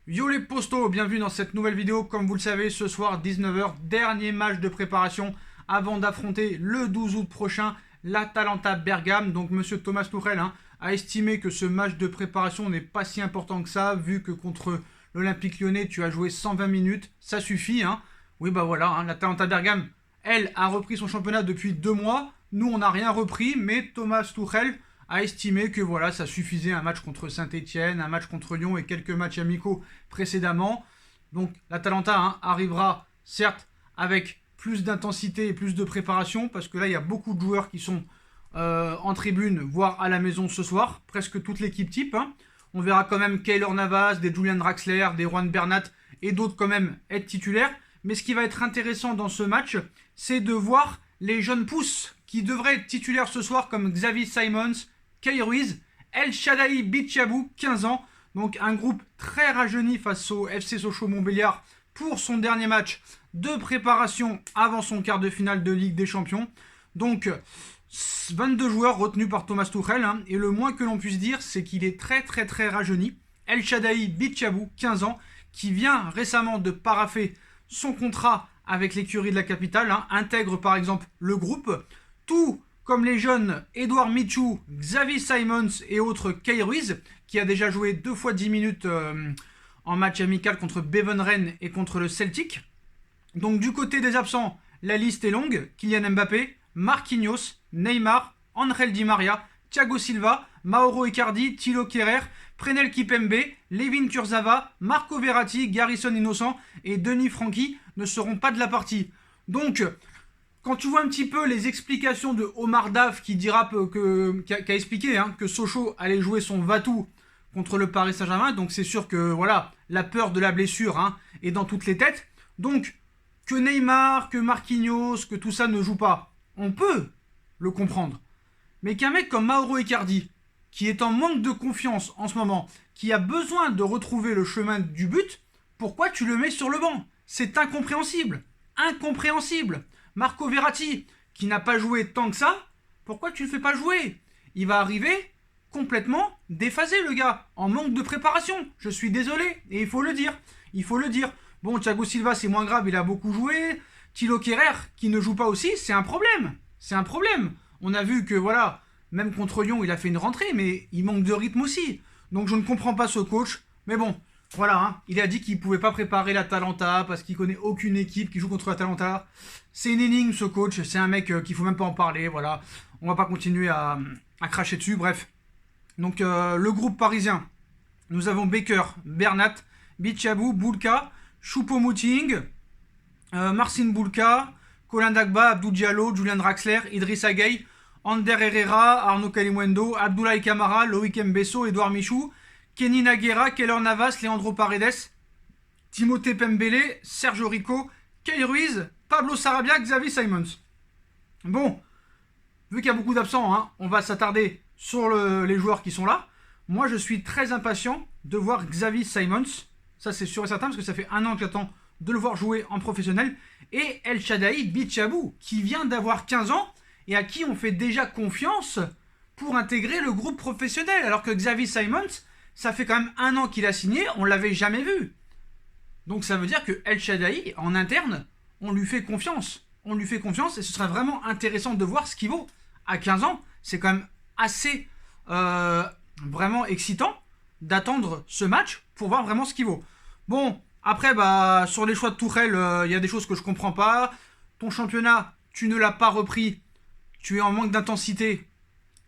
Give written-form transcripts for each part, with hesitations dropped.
Yo les postos, bienvenue dans cette nouvelle vidéo. Comme vous le savez, ce soir 19h, dernier match de préparation avant d'affronter le 12 août prochain l'Atalanta Bergame. Donc monsieur Thomas Tuchel a estimé que ce match de préparation n'est pas si important que ça, vu que contre l'Olympique Lyonnais tu as joué 120 minutes, ça suffit. Oui bah voilà, l'Atalanta Bergame, elle a repris son championnat depuis 2 mois. Nous on n'a rien repris, mais Thomas Tuchel a estimé que voilà, ça suffisait un match contre Saint-Etienne, un match contre Lyon et quelques matchs amicaux précédemment. Donc l'Atalanta arrivera certes avec plus d'intensité et plus de préparation, parce que là il y a beaucoup de joueurs qui sont en tribune, voire à la maison ce soir, presque toute l'équipe type. On verra quand même Keylor Navas, des Julian Draxler, des Juan Bernat et d'autres quand même être titulaires. Mais ce qui va être intéressant dans ce match, c'est de voir les jeunes pousses qui devraient être titulaires ce soir, comme Xavi Simons, Kay Ruiz, El Shaddai Bichabou, 15 ans. Donc un groupe très rajeuni face au FC Sochaux Montbéliard pour son dernier match de préparation avant son quart de finale de Ligue des Champions. Donc 22 joueurs retenus par Thomas Tuchel. Et le moins que l'on puisse dire, c'est qu'il est très rajeuni. El Shaddai Bichabou, 15 ans, qui vient récemment de paraffer son contrat avec l'écurie de la capitale, intègre par exemple le groupe. Tout comme les jeunes Edouard Michou, Xavi Simons et autres Kay Ruiz, qui a déjà joué 2 fois 10 minutes en match amical contre Beveren et contre le Celtic. Donc du côté des absents, la liste est longue. Kylian Mbappé, Marquinhos, Neymar, Angel Di Maria, Thiago Silva, Mauro Icardi, Thilo Kehrer, Prenel Kipembe, Levin Kurzawa, Marco Verratti, Garrison Innocent et Denis Franchi ne seront pas de la partie. Donc, quand tu vois un petit peu les explications de Omar Daf qui a expliqué que Sochaux allait jouer son va-tout contre le Paris Saint-Germain, donc c'est sûr que voilà, la peur de la blessure est dans toutes les têtes. Donc que Neymar, que Marquinhos, que tout ça ne joue pas, on peut le comprendre. Mais qu'un mec comme Mauro Icardi, qui est en manque de confiance en ce moment, qui a besoin de retrouver le chemin du but, pourquoi tu le mets sur le banc? C'est incompréhensible. Incompréhensible. Marco Verratti, qui n'a pas joué tant que ça, pourquoi tu ne le fais pas jouer? Il va arriver complètement déphasé, le gars, en manque de préparation. Je suis désolé, et il faut le dire. Il faut le dire. Bon, Thiago Silva, c'est moins grave, il a beaucoup joué. Thilo Kehrer, qui ne joue pas aussi, c'est un problème. C'est un problème. On a vu que, voilà, même contre Lyon, il a fait une rentrée, mais il manque de rythme aussi. Donc je ne comprends pas ce coach. Mais bon, voilà, il a dit qu'il ne pouvait pas préparer l'Atalanta parce qu'il connaît aucune équipe qui joue contre l'Atalanta. C'est une énigme, ce coach. C'est un mec qu'il ne faut même pas en parler. Voilà, on va pas continuer à cracher dessus. Bref. Donc le groupe parisien, nous avons Baker, Bernat, Bichabou, Boulka, Choupo-Moting, Marcin Boulka, Colin Dagba, Abdou Diallo, Julian Draxler, Idrissa Gueye, Ander Herrera, Arnaud Kalimuendo, Abdoulaye Kamara, Loïc Mbesso, Edouard Michou, Kenny Naguera, Keylor Navas, Leandro Paredes, Timothée Pembele, Sergio Rico, Kay Ruiz, Pablo Sarabia, Xavi Simons. Bon, vu qu'il y a beaucoup d'absents, on va s'attarder sur les joueurs qui sont là. Moi, je suis très impatient de voir Xavi Simons. Ça, c'est sûr et certain, parce que ça fait 1 an que j'attends de le voir jouer en professionnel. Et El Shaddai Bichabou, qui vient d'avoir 15 ans et à qui on fait déjà confiance pour intégrer le groupe professionnel. Alors que Xavi Simons, ça fait quand même 1 an qu'il a signé, on ne l'avait jamais vu. Donc ça veut dire que El Shaddai, en interne, on lui fait confiance. On lui fait confiance et ce serait vraiment intéressant de voir ce qu'il vaut. À 15 ans, c'est quand même assez vraiment excitant d'attendre ce match pour voir vraiment ce qu'il vaut. Bon, après, sur les choix de Tuchel, y a des choses que je comprends pas. Ton championnat, tu ne l'as pas repris. Tu es en manque d'intensité.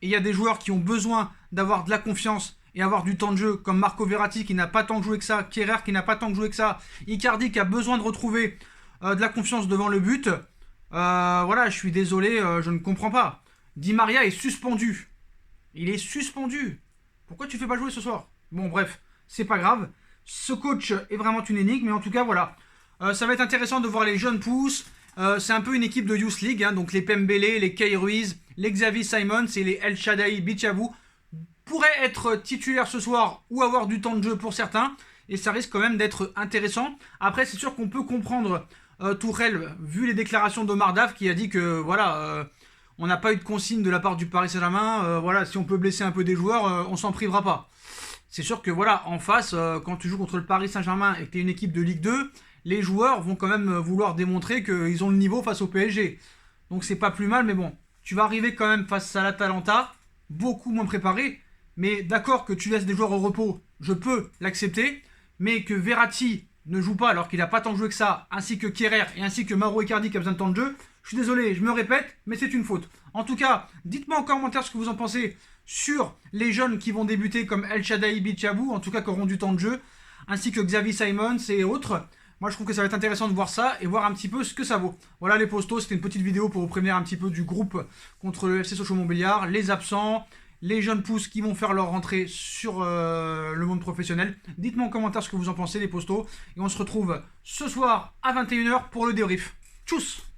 Et il y a des joueurs qui ont besoin d'avoir de la confiance et avoir du temps de jeu, comme Marco Verratti qui n'a pas tant joué que ça, Kehrer qui n'a pas tant joué que ça, Icardi qui a besoin de retrouver de la confiance devant le but. Voilà, je suis désolé, je ne comprends pas. Di Maria est suspendu. Il est suspendu. Pourquoi tu ne fais pas jouer ce soir? Bon, bref, c'est pas grave. Ce coach est vraiment une énigme, mais en tout cas, voilà. Ça va être intéressant de voir les jeunes pousses. C'est un peu une équipe de Youth League, donc les Pembele, les Kay Ruiz, les Xavi Simons et les El Shaddai Bichabou pourraient être titulaires ce soir ou avoir du temps de jeu pour certains. Et ça risque quand même d'être intéressant. Après, c'est sûr qu'on peut comprendre Tuchel, vu les déclarations d'Omar Daf, qui a dit que, voilà... on n'a pas eu de consigne de la part du Paris Saint-Germain. Voilà, si on peut blesser un peu des joueurs, on s'en privera pas. c'est sûr que voilà, en face, quand tu joues contre le Paris Saint-Germain et que tu es une équipe de Ligue 2, les joueurs vont quand même vouloir démontrer qu'ils ont le niveau face au PSG. Donc c'est pas plus mal, mais bon, tu vas arriver quand même face à l'Atalanta, beaucoup moins préparé. Mais d'accord que tu laisses des joueurs au repos, je peux l'accepter. Mais que Verratti ne joue pas alors qu'il n'a pas tant joué que ça, ainsi que Kehrer et ainsi que Mauro Icardi qui a besoin de temps de jeu, je suis désolé, je me répète, mais c'est une faute. En tout cas, dites-moi en commentaire ce que vous en pensez sur les jeunes qui vont débuter comme El Shaddai Bichabou, en tout cas qui auront du temps de jeu, ainsi que Xavi Simons et autres. Moi je trouve que ça va être intéressant de voir ça et voir un petit peu ce que ça vaut. Voilà les postos, c'était une petite vidéo pour vous prévenir un petit peu du groupe contre le FC Sochaux-Montbéliard, les absents, les jeunes pousses qui vont faire leur rentrée sur le monde professionnel. Dites-moi en commentaire ce que vous en pensez les postos. Et on se retrouve ce soir à 21h pour le débrief. Tchuss!